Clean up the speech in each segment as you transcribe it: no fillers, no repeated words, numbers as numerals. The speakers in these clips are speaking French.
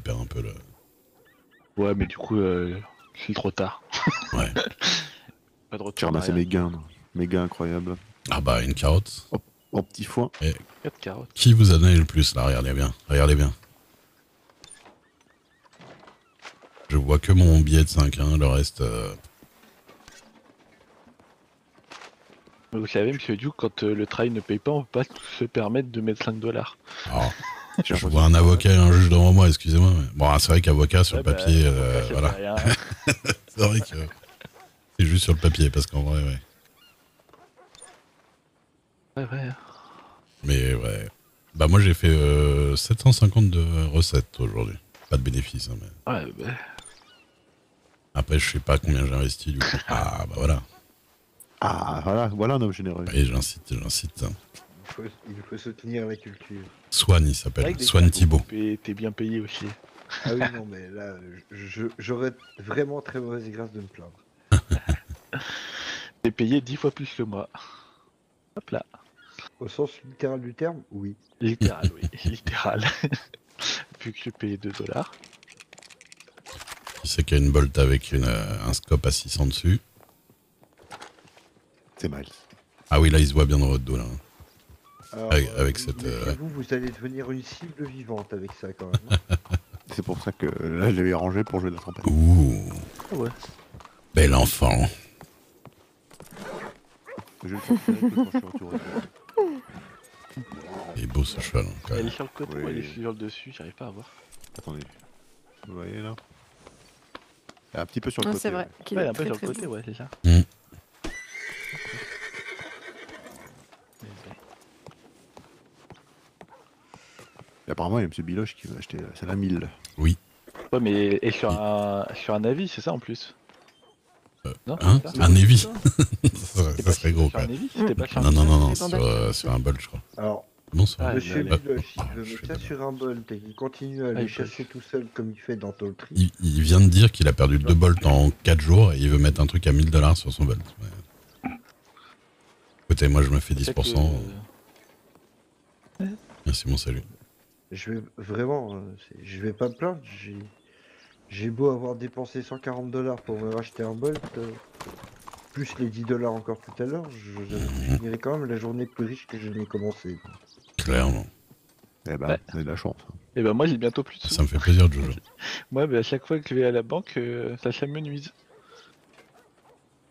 perd un peu le... Ouais, mais du coup, c'est trop tard. Ouais. Pas de J'ai retour ramassé d'arrière. mes gains incroyables. Ah bah, une carotte. En petit foin. Et 4 carottes. qui vous a donné le plus, là? Regardez bien. Regardez bien. Je vois que mon billet de 5, hein. Le reste... Mais vous savez, monsieur Duke, quand le trail ne paye pas, on peut pas se permettre de mettre 5 $. Alors, J'ai je reçu vois un une avocat et un juge devant moi, excusez-moi. Mais... Bon, c'est vrai qu'avocat sur Ouais, le papier, avocat, ça voilà. fait rien. C'est vrai que c'est juste sur le papier, parce qu'en vrai, ouais. Ouais. Mais ouais. Bah moi j'ai fait 750 de recettes aujourd'hui. Pas de bénéfices, hein, mais... Ouais, bah... Après je sais pas combien j'ai investi du coup. Ah bah voilà. Ah, voilà un homme généreux. Et j'incite. Il faut soutenir la culture. Swan il C'est vrai s'appelle. que dès Swan que Thibault. t'es bien payé aussi. Ah oui, non, mais là, j'aurais vraiment très mauvaise grâce de me plaindre. T'es payé 10 fois plus que moi. Hop là. Au sens littéral du terme, oui. Littéral, oui. Littéral. Vu que je payé 2 $. Qui c'est qu'il y a une bolt avec un scope à 600 dessus. C'est mal. Ah oui là il se voit bien dans votre dos là. Alors, Avec cette, méfiez-vous, vous allez devenir une cible vivante avec ça quand même. C'est pour ça que là, je l'avais rangé pour jouer de la trompette. Ouh. Ouais. Bel enfant. Je vais le sortir quand je suis retourné. Il est beau ce cheval hein, quand Elle même. est sur le côté Oui. ou elle est sur le dessus? J'arrive pas à voir. Attendez. Vous voyez là? Un petit peu sur le Non, côté. c'est vrai. ouais. Qu'il Ouais, est un peu très sur très le côté, beau. ouais, c'est ça. Mm. Et apparemment, il y a M. Biloche qui veut acheter celle-là 1000. Ouais, mais et sur un avis, c'est ça en plus. Non, Hein? c'est ça Un Navy. Ça. Ça serait gros sur quoi. un Navy, c'était pas sur un Non, Navy. non, Les bandages. sur un bol je crois. Alors, Bonsoir. Ah, monsieur mais- Biloche, Ah, s'il veut je mettre suis ça d'accord. sur un bolt et qu'il continue à Ah, aller il chasser tout seul comme il fait dans Toltri, Il vient de dire qu'il a perdu 2 bolts en 4 jours et il veut mettre un truc à 1000 $ sur son bolt. Ouais. Écoutez, moi je me fais 10%. Merci, mon salut. je vais vraiment, je vais pas me plaindre. J'ai beau avoir dépensé 140 $ pour me racheter un bolt, plus les 10 $ encore tout à l'heure, je finirai quand même la journée plus riche que je n'ai commencé. Clairement. Eh ben, Ouais. vous avez de la chance. Et ben moi j'ai bientôt plus de sous. Ça me fait plaisir, Jojo. Moi, à chaque fois que je vais à la banque, ça s'amenuise.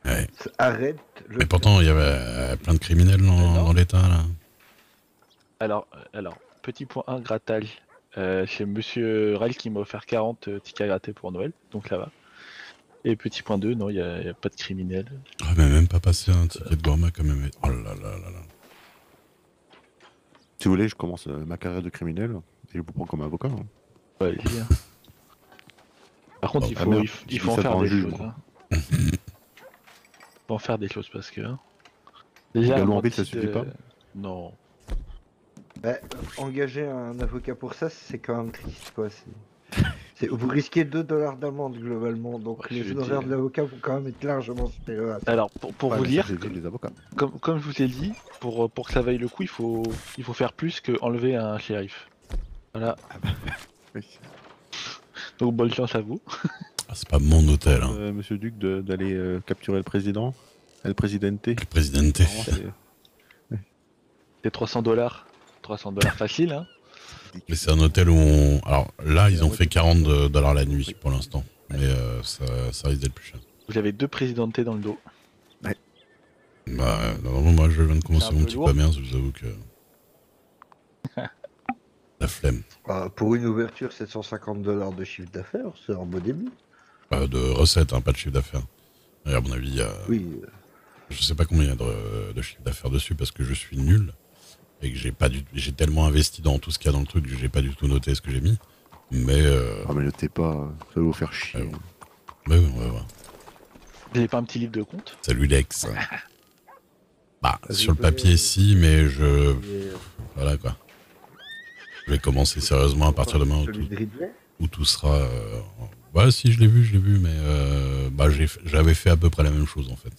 Ouais. Arrête le. Mais pourtant, il y avait plein de criminels dans l'état là. Alors, petit point 1, grattage. C'est monsieur Rel qui m'a offert 40 tickets à gratter pour Noël, donc là va. Et petit point 2, non, il y a pas de criminel. Ah, mais même pas passé un ticket de gourmet quand même. Oh là là là là. Si vous voulez, je commence ma carrière de criminel et je vous prends comme avocat. Hein. Ouais, allez-y, hein. Par contre, Oh, il ah faut, merde, il faut, j'ai il dit faut en ça faire devant des le juge, choses. moi. Hein. Il faut en faire des choses parce que. Hein. Déjà, Également un vite, ça petit, suffit pas. Non. Bah, engager un avocat pour ça, c'est quand même triste, quoi. Vous risquez 2 $ d'amende globalement, donc Ouais, je les veux honoraires dire. de l'avocat vont quand même être largement supérieurs à ça. Alors, pour Ouais, vous mais dire, ça, c'est les avocats. comme je vous ai dit, pour que ça vaille le coup, il faut faire plus que enlever un shérif. Voilà. Oui. Donc bonne chance à vous. Ah, c'est pas mon hôtel, hein. Monsieur Duc, d'aller capturer le président, El Presidente. Le présidenté. Apparemment, C'est 300 $. 300 $ facile, hein. Mais c'est un hôtel où on... Alors là, ils ont fait 40 $ la nuit pour l'instant. Mais ça risque d'être plus cher. Vous avez 2 présidentés dans le dos. Bah, normalement, moi, je viens de commencer C'est un mon peu petit lourd. commerce, je vous avoue que... La flemme. Bah, pour une ouverture, 750 $ de chiffre d'affaires, c'est un beau début. De recettes, hein, pas de chiffre d'affaires. Et à mon avis, il y a... Oui, Je sais pas combien il y a de chiffre d'affaires dessus parce que je suis nul. Et que j'ai tellement investi dans tout ce qu'il y a dans le truc que j'ai pas du tout noté ce que j'ai mis. Mais... Ah, mais notez pas, ça va vous faire chier. Ouais, ouais, on va voir. Vous avez pas un petit livre de compte? Salut Lex. Bah, Vas-y, sur le connais, papier, si, mais je... mais, Voilà, quoi. Je vais commencer sérieusement à partir de demain celui de Ridley. où tout sera... Ouais, si, je l'ai vu, mais... Bah, j'avais fait à peu près la même chose, en fait.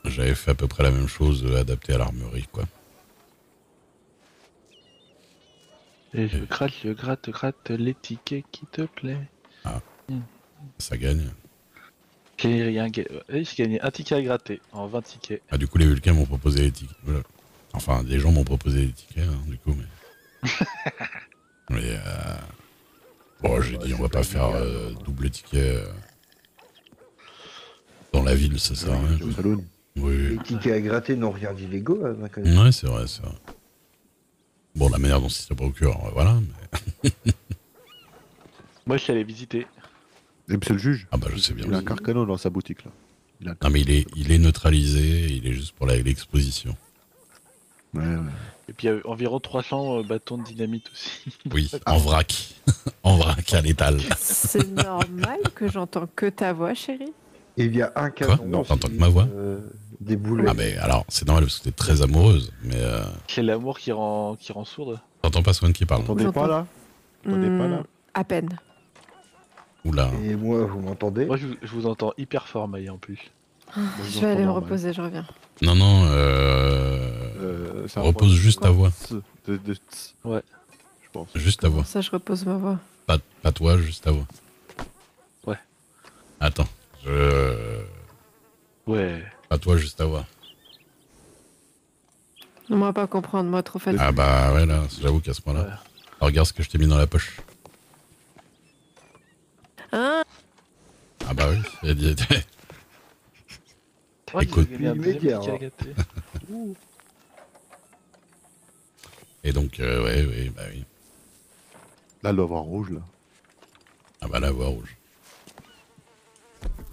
J'avais fait à peu près la même chose adapté à l'armurerie, quoi. Et je gratte les tickets qui te plaît. Ça gagne. J'ai rien j'ai gagné un ticket à gratter en 20 tickets. Ah, du coup, les Vulcains m'ont proposé les tickets. Voilà. Enfin, des gens m'ont proposé les tickets, hein, du coup, mais. Mais. Bon, j'ai dit, on va pas faire double ticket. Dans la ville, ça sert à rien. Au saloon. Oui. Les tickets à gratter n'ont rien d'illégaux, à ma connaissance. Ouais, c'est vrai, c'est vrai. Bon, la manière dont ça procure, voilà. Mais... Moi, je suis allé visiter. Et monsieur le juge, Ah bah, je sais bien. il a un carcano dans sa boutique là. Il a un Non, mais il est neutralisé, il est juste pour l'exposition. Ouais, ouais. Et puis il y a environ 300 bâtons de dynamite aussi. Oui, en vrac. En vrac à l'étal. C'est normal que j'entends que ta voix, chérie. Et il y a un canon. Non, aussi, t'entends que ma voix des boulettes. Ah, mais alors, c'est normal parce que t'es très amoureuse, mais C'est l'amour qui rend sourde. t'entends pas Swan qui parle. T'entendez J'entends. pas là T'entendez pas là À peine. Oula. Et moi, vous m'entendez? Moi, je vous entends hyper fort, Maya, en plus. Moi, Je vais aller me normal. reposer, je reviens. Non, non, C'est un repose point juste ta voix. de Ouais. je pense. Juste ta voix. Ça, je repose ma voix. Pas toi, juste ta voix. Ouais. Attends. Ouais. Pas toi, juste ta voix. On va pas comprendre, moi, trop fatiguée. Ah bah ouais, là, j'avoue qu'à ce point-là. Ouais. Alors, regarde ce que je t'ai mis dans la poche. Hein? Ah bah oui. Ouais, Écoute. j'ai gagné un deuxième Immédiat, ticket à hein. gratter. Et donc, ouais, bah oui. Là, elle doit avoir rouge là. Ah bah la voix rouge.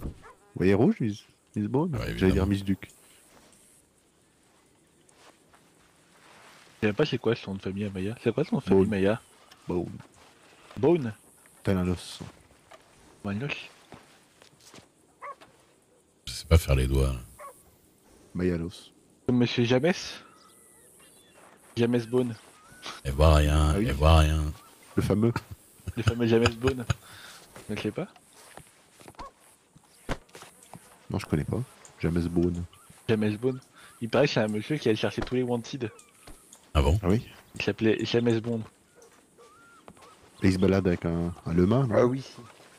Vous voyez rouge, Miss Bone Ouais, J'allais évidemment. dire Miss Duc. Je sais pas c'est quoi son nom de famille à Maya. C'est quoi son nom de famille Bone. Maya? Bone. Bone. Tel un os. Magnoche. Je sais pas faire les doigts. Là. Mayalos. Comme Monsieur James. James Bone. Elle voit rien, Ah oui. elle voit rien. Le fameux. Le fameux James Bone. Je ne sais pas. Non, je connais pas. James Bone. James Bone. Il paraît que c'est un monsieur qui allait chercher tous les wanted. Ah bon? Ah oui. Il s'appelait James Bond. Et il se balade avec un lema. Ah oui.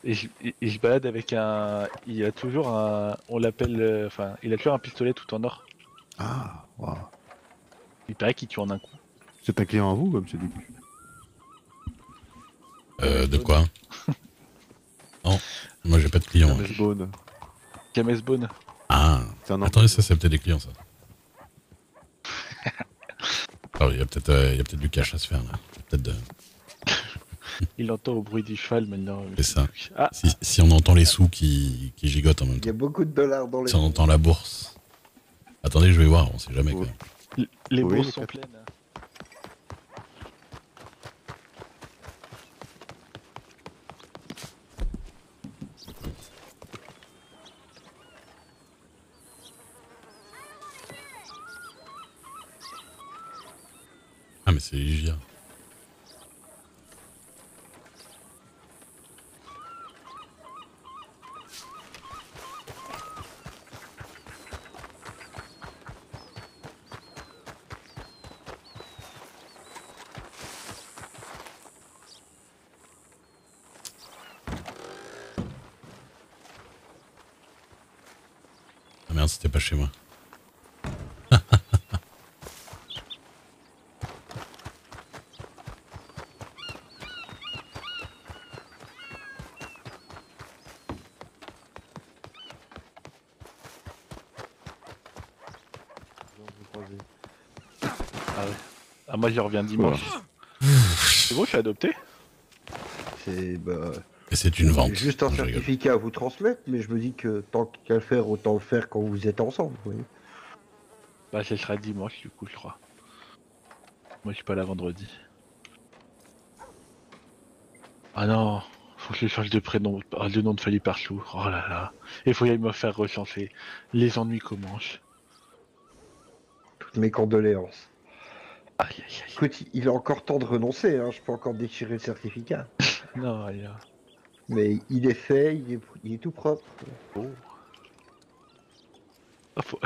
Et il se balade avec un. Il a toujours un. On l'appelle. Enfin, il a toujours un pistolet tout en or. Ah, waouh. Il paraît qu'il tue en un coup. C'est un client à vous, monsieur Duc? De quoi? Non, moi j'ai pas de clients. Ah, James Bone. James Bone. Ah, C'est un attendez, ça c'est peut-être des clients ça. Alors, il y a peut-être du cash à se faire là. Peut-être de... Il entend au bruit du cheval maintenant. C'est ça. Ah, Si on entend les sous qui gigotent en même Il y a temps. beaucoup de dollars dans les. Si on entend la bourse. Attendez, je vais voir, on sait jamais quand Ouais. même. les Oui, bourses les sont quatre. pleines. Ah mais c'est Ligia. Ah merde, c'était pas chez moi. Ah ouais. Ah, moi j'y reviens dimanche. C'est bon, je suis adopté. C'est bah, Et c'est une vente. juste un Je rigole. certificat à vous transmettre, mais je me dis que tant qu'à le faire, autant le faire quand vous êtes ensemble. Vous voyez. Bah, ce sera dimanche du coup, je crois. Moi je suis pas là vendredi. Ah non, faut que je change de prénom, de nom de famille partout. Oh là là. Il faut y aller me faire recenser. Les ennuis commencent. Toutes mes condoléances. Aïe aïe aïe. Écoute, il a encore temps de renoncer, hein. Je peux encore déchirer le certificat. Non, rien. Mais il est fait, il est tout propre. Oh. Ah, faut...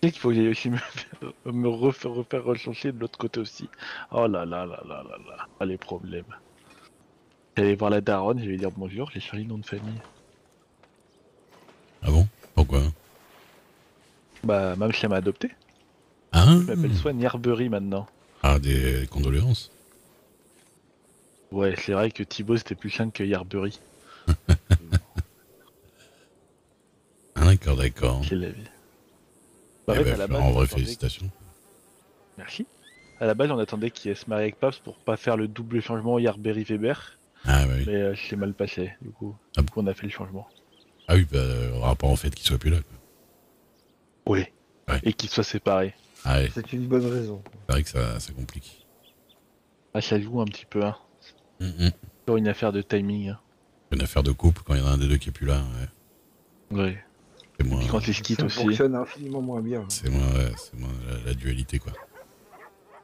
Tu sais qu'il faut que j'aille aussi me refaire rechanger de l'autre côté aussi. Oh là là là là là là. Ah, les problèmes. J'allais voir la daronne, je vais lui dire bonjour, j'ai changé de nom de famille. Ah bon? Pourquoi? Bah, même si elle m'a adopté. Ah, Je m'appelle Swan Yarbury maintenant. ah, des condoléances. Ouais, c'est vrai que Thibaut c'était plus simple que Yarbury. Ah, d'accord, d'accord. C'est la vie. Eh En fait, ben, à la base, en on vrai, attendait- félicitations. Merci. À la base, on attendait qu'il se marie avec Paps pour pas faire le double changement Yarbury-Weber. Ah, bah oui. Mais c'est mal passé, du coup. Ah Du coup, on a fait le changement. Ah oui, bah, rapport au fait qu'il soit plus là, quoi. Oui. Ouais. Et qu'ils soient séparés. Ah ouais, C'est une bonne raison. c'est vrai que ça complique. Ah, ça joue un petit peu, hein. Mhm. Sur une affaire de timing. Hein. Une affaire de couple, quand il y en a un des deux qui est plus là, ouais. Ouais. C'est Et moins, puis quand ils se quittent Ça aussi. fonctionne infiniment moins bien. c'est moins la dualité, quoi.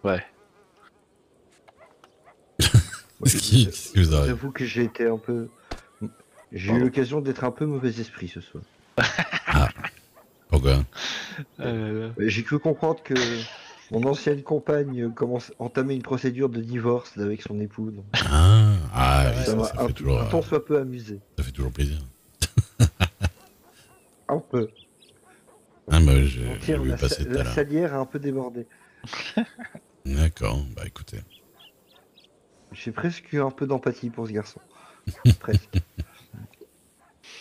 Ouais. Qu'est-ce qui vous arrive? J'avoue que j'ai été un peu. J'ai eu Pardon. l'occasion d'être un peu mauvais esprit ce soir. Pourquoi? J'ai cru comprendre que mon ancienne compagne entamait une procédure de divorce avec son époux. Donc Ah oui, ça ça, m'a ça fait toujours, un tant soit peu amusé. ça fait toujours plaisir. Un peu. Ah bah j'ai Mentir, vu passer tout à la l'heure. salière a un peu débordé. D'accord, bah écoutez. J'ai presque eu un peu d'empathie pour ce garçon. Presque.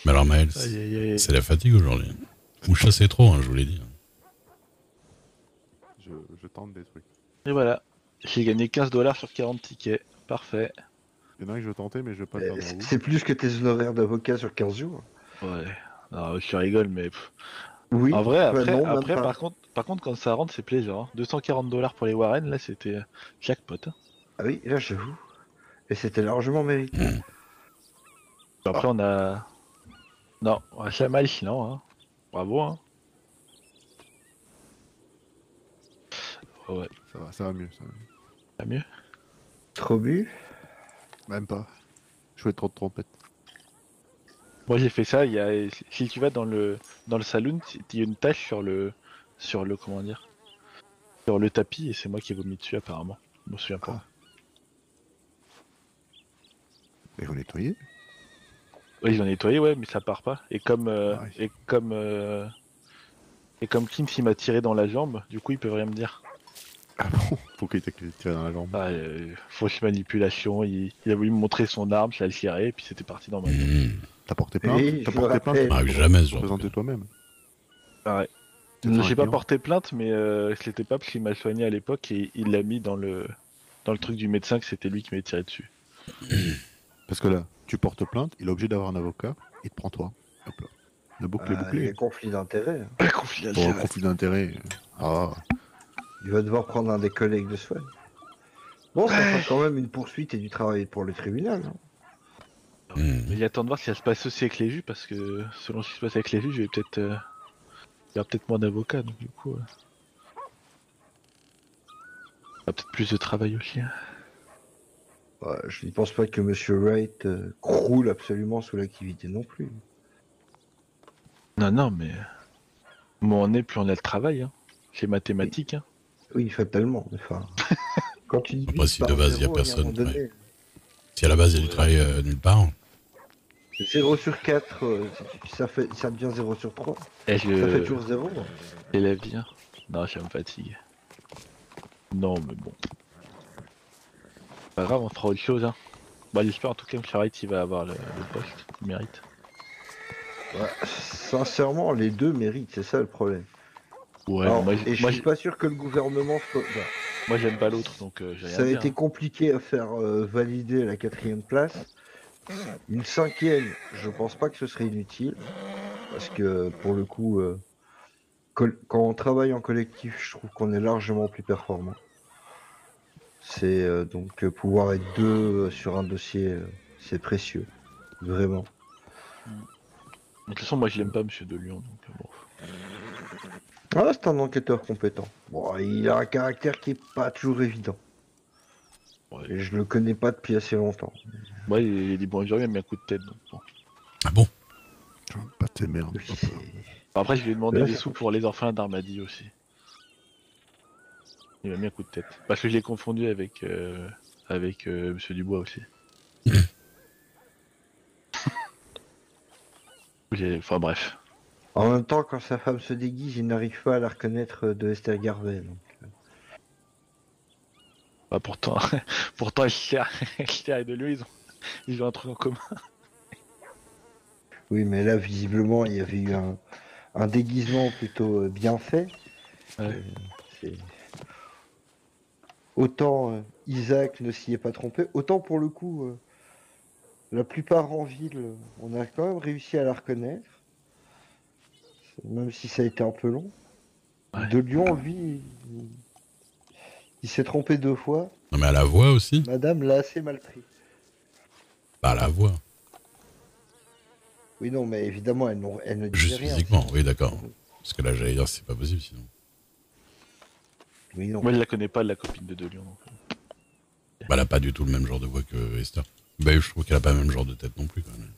Mais alors Maël, Aïe, aïe, aïe. c'est la fatigue aujourd'hui. Vous chassez trop, hein, je vous l'ai dit. Je tente des trucs. Et voilà. J'ai gagné 15 $ sur 40 tickets. Parfait. Il y en a un que je veux tenter, mais je veux pas le faire dans vous. C'est plus que tes honoraires d'avocat sur 15 jours. Ouais. Alors, je rigole, mais. Oui. En vrai, bah après, non, même après pas. par contre, quand ça rentre, c'est plaisant. Hein. 240 $ pour les Warren, là, c'était jackpot. Hein. Ah oui, là j'avoue. Et c'était largement mérité. Après, on a. Non, on a Shamal sinon. Hein. Bravo. Hein. Ouais, Ça va mieux. Ça va mieux. pas mieux. Trop bu. Même pas. Je fais trop de trompettes. Moi, j'ai fait ça. Si tu vas dans le saloon, il y a une tache sur le comment dire, sur le tapis et c'est moi qui ai vomi dessus apparemment. Je me souviens pas. Et vous nettoyez? Oui, j'en ai nettoyé, ouais, mais ça part pas. Et comme Ouais. et comme Kim s'il m'a tiré dans la jambe, du coup, ils peuvent rien me dire. Ah bon? Faut qu'il t'ait tiré dans la jambe. Ah, fausse manipulation. Il a voulu me montrer son arme, je l'ai tiré et puis c'était parti dans ma jambe. T'as porté plainte? Oui, T'as je porté me plainte? rappelle. Ah, jamais ce Pour genre. présenter toi-même. Pareil. T'es un J'ai pas client. porté plainte, mais je l'étais pas parce qu'il m'a soigné à l'époque et il l'a mis dans le truc du médecin que c'était lui qui m'avait tiré dessus. Parce que là, tu portes plainte, il est obligé d'avoir un avocat, il te prend toi. Hop là. La boucle est Il y a bouclée. conflit d'intérêts. hein. Un conflit Pour un d'intérêt. conflit d'intérêt. Ah, Il va devoir prendre un des collègues de Swan. Bon, ça fera quand même une poursuite et du travail pour le tribunal. hein. Mais j'attends de voir si ça se passe aussi avec les jus parce que selon ce qui se passe avec les jus, je vais peut-être il y aura peut-être moins d'avocats donc du coup il y aura peut-être plus de travail aussi. Hein. Ouais, je ne pense pas que Monsieur Wright croule absolument sous l'activité non plus. Non mais moins on est plus on a le travail hein. C'est mathématique hein. Oui, fatalement. Enfin, quand tu dis Après, si de base, il y a personne, Donné, Si à la base il y a du travail nulle part, 0 sur 4, ça devient 0 sur 3. Et Ça fait toujours 0. c'est la vie hein. Non ça me fatigue. Non mais bon. Pas grave on fera autre chose hein. Bah j'espère en tout cas que M. Wright il va avoir le poste qu'il mérite. Ouais, sincèrement, les deux méritent, c'est ça le problème. Ouais Alors, moi, et je moi, suis pas sûr que le gouvernement soit. moi j'aime pas l'autre donc j'ai rien Ça à a dire, été hein. compliqué à faire valider la 4e place. Une 5e, je pense pas que ce serait inutile. Parce que pour le coup, quand on travaille en collectif, je trouve qu'on est largement plus performant. C'est donc pouvoir être deux sur un dossier, c'est précieux. Vraiment. De toute façon moi je l'aime pas Monsieur de Lyon donc bon. Ah, c'est un enquêteur compétent. Bon, il a un caractère qui est pas toujours évident. Ouais. Et je le connais pas depuis assez longtemps. Ouais, il dit bonjour, il a mis un coup de tête donc bon. ah bon? pas tes merdes. Oui, Après, je lui ai demandé Ouais, des ça sous fait pour les orphelins d'Armadillo aussi. Il m'a mis un coup de tête. Parce que je l'ai confondu avec Monsieur Dubois aussi. Enfin bref. En même temps, quand sa femme se déguise, il n'arrive pas à la reconnaître de Esther Garvey. Donc. Bah, pourtant, pourtant Esther et Delio, ils ont un truc en commun. Oui, mais là, visiblement, il y avait eu un déguisement plutôt bien fait. Ouais. C'est- Autant Isaac ne s'y est pas trompé, autant pour le coup, la plupart en ville, on a quand même réussi à la reconnaître, même si ça a été un peu long. Ouais. De Lyon, lui, il s'est trompé 2 fois. Non, mais à la voix aussi. Madame l'a assez mal pris. Bah, à la voix. Oui, non, mais évidemment, elle ne disait Juste rien. physiquement, sinon- oui, d'accord. Parce que là, j'allais dire, c'est pas possible sinon. Oui, non. Moi, je la connais pas, la copine de Delion. Donc. Bah, elle a pas du tout le même genre de voix que Esther. Bah, je trouve qu'elle a pas le même genre de tête non plus, quand même.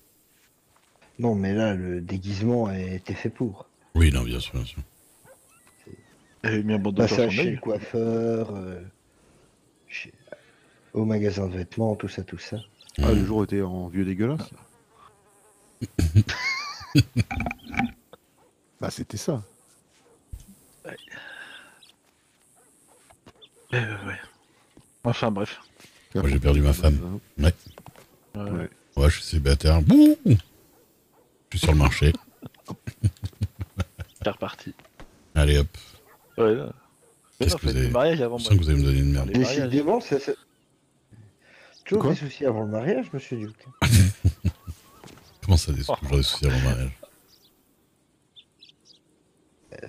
Non, mais là, le déguisement a été fait pour. Oui, non, bien sûr, bien sûr. Elle avait mis un bandeau sur Passage son chez œil. le coiffeur, au magasin de vêtements, tout ça, tout ça. Ah, le Mmh. jour était en vieux dégueulasse. Bah, c'était ça. Ouais. Enfin bref. Moi, j'ai perdu ma femme. Ouais. Ouais. Ouais, je suis célibataire. Bouh, je suis sur le marché. C'est reparti. Allez, hop. Ouais, là. Mais Qu'est-ce non, que vous faites avez- le mariage avant Je moi. sens que vous allez me donner une merde. Les mariages. Décidément, c'est toujours Quoi des soucis avant le mariage, monsieur Duke. Comment ça, toujours des soucis avant le mariage?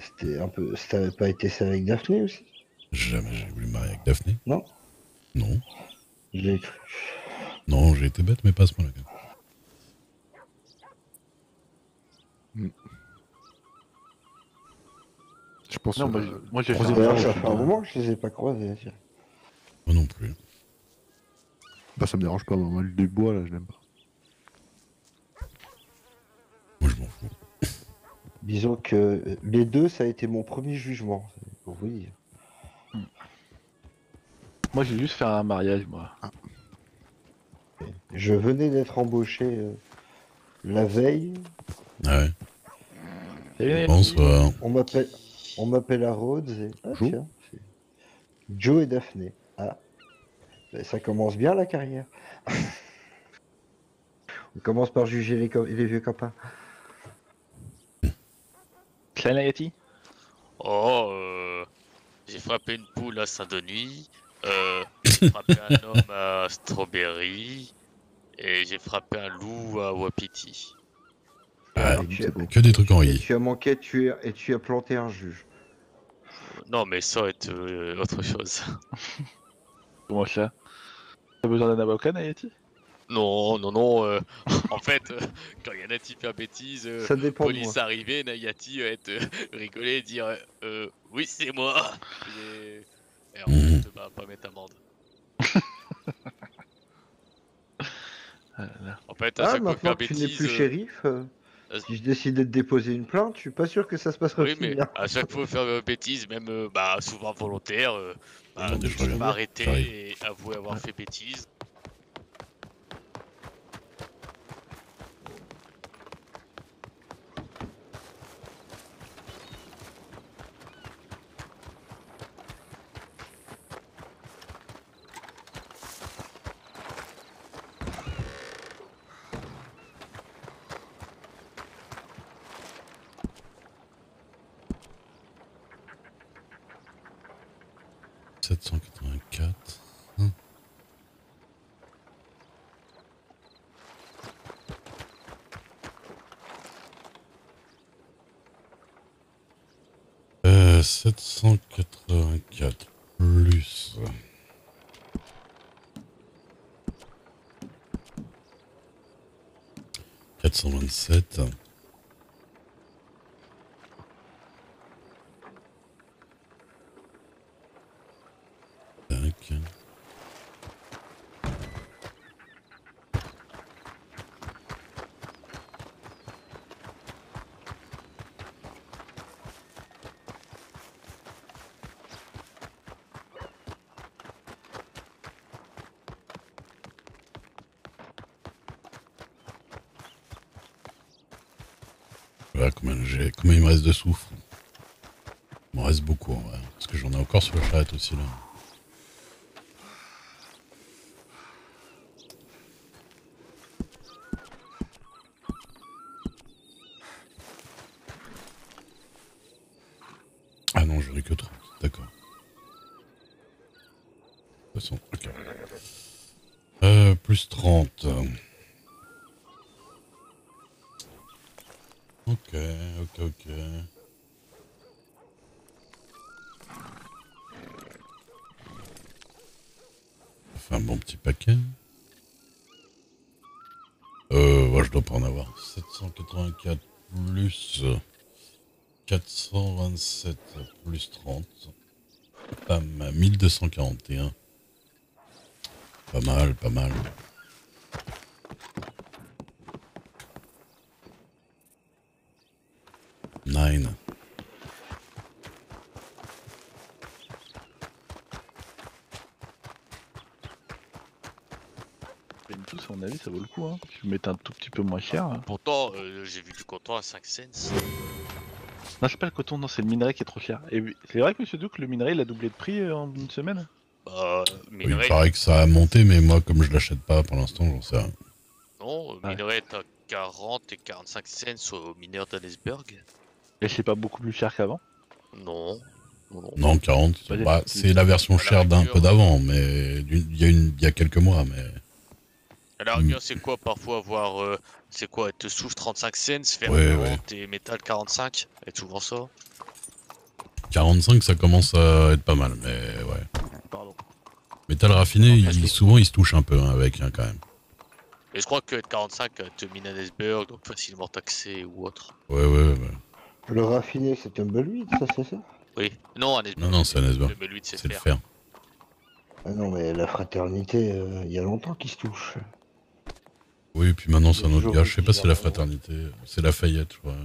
C'était un peu. Ça n'avait pas été ça avec Daphné aussi? Jamais j'ai voulu me marier avec Daphné. Non. Non. Je l'ai cru. Non, j'ai été bête, mais pas à ce point-là. quand même. Je pense Non, que moi j'ai fait troisième un D'ailleurs, mariage, ça fait un moment que je les ai pas croisés. Tiens. Moi non plus. bah, ça me dérange pas. Moi, le Dubois, là, je l'aime pas. Moi, je m'en fous. Disons que les deux, ça a été mon premier jugement. Pour vous dire. Moi j'ai juste fait un mariage, moi. Je venais d'être embauché la veille. Ah ouais. Salut, Bonsoir. On m'appelle à Rhodes et Bonjour. tiens, c'est Joe et Daphné. Ah, ben, ça commence bien la carrière. On commence par juger les vieux copains. Klein Nagati. Oh, j'ai frappé une poule à Saint-Denis, j'ai frappé un homme à Strawberry, et j'ai frappé un loup à Wapiti. Ah, Et tu c'est as- beau. que des trucs en et i. tu as manqué et tu as planté un juge. Non, mais ça va être autre chose. Comment ça? T'as besoin d'un avocat, Nagati? Non, non, non, en fait, quand il y en a qui fait bêtise, Ça dépend de moi. police arrivée, Nagati va être rigoler et dire oui, c'est moi. Et en fait, bah, pas mettre amende. En fait, à Ah, chaque fois maintenant qu'il que fait tu n'es bêtise, plus shérif, si je décidais de déposer une plainte, je suis pas sûr que ça se passera oui, aussi mais bien. à chaque fois faire bêtise, même bah, souvent volontaire, Attendez, je tu reviens. peux arrêter J'arrive. et avouer avoir fait bêtise. « 784. Euh, 784 plus. « 427. Tac. Voilà combien il me reste de soufre. Il me reste beaucoup en vrai. Parce que j'en ai encore sur la charrette aussi là. Ah non, j'en ai que 3. D'accord. De toute façon, ok. Plus 30. Ok. Ça fait un bon petit paquet. Ouais, je dois pas en avoir. 784 plus 427 plus 30. Bam, 1241. Pas mal, pas mal. Nine. Une pousse, à mon avis, ça vaut le coup. Hein. Si vous mettez un tout petit peu moins cher. Hein. Pourtant, j'ai vu du coton à 5 cents. Non, c'est pas le coton, non, c'est le minerai qui est trop cher. Et oui, c'est vrai que monsieur Duke, le minerai, il a doublé de prix en une semaine. Bah, Oui, il minerai, paraît que ça a monté, mais moi, comme je l'achète pas pour l'instant, j'en sais rien. non, Ouais. minerai est à 40 et 45 cents au mineur d'Annesburg. Et c'est pas beaucoup plus cher qu'avant. Non. Non. Non, 40. Vas-y, Bah, tu- c'est la version à la chère d'un rigueur. peu d'avant, mais il y a quelques mois, mais. À la rigueur, c'est quoi parfois avoir. C'est quoi être souffle 35 cents, faire Ouais, 40 et métal 45? Et souvent ça. 45, ça commence à être pas mal, mais ouais. Pardon. Métal raffiné, Non, parce que- souvent, il se touche un peu hein, avec, hein, quand même. Et je crois que être 45, te mine Annesburg, donc facilement taxé ou autre. Ouais. Le raffiné, c'est un Bullwheat, ça, c'est ça? Oui. Non, Annesburg. Non, c'est Annesburg. Le lui de C'est le faire. fer. Ah non, mais la fraternité, il y a longtemps qu'ils se touchent. Oui, puis maintenant, c'est un autre Toujours gars. Je sais pas si c'est la différent. fraternité. C'est Lafayette, je crois.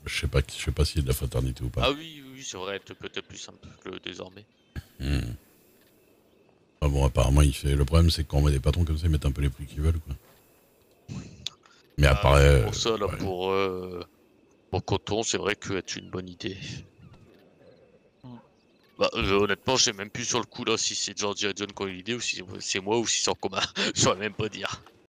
Je sais pas s'il y a de la fraternité ou pas. Ah oui, c'est vrai, peut-être plus simple que désormais. Hmm. Ah bon, apparemment, il fait. Le problème, c'est que quand on met des patrons comme ça, ils mettent un peu les prix qu'ils veulent, quoi. Mais Ah, apparaît. pour ça, là, ouais. pour coton, c'est vrai que est une bonne idée. Mm. Bah, honnêtement, je sais même plus sur le coup là si c'est Georgia John qui a eu l'idée ou si c'est moi ou si c'est en commun. Je saurais même pas dire.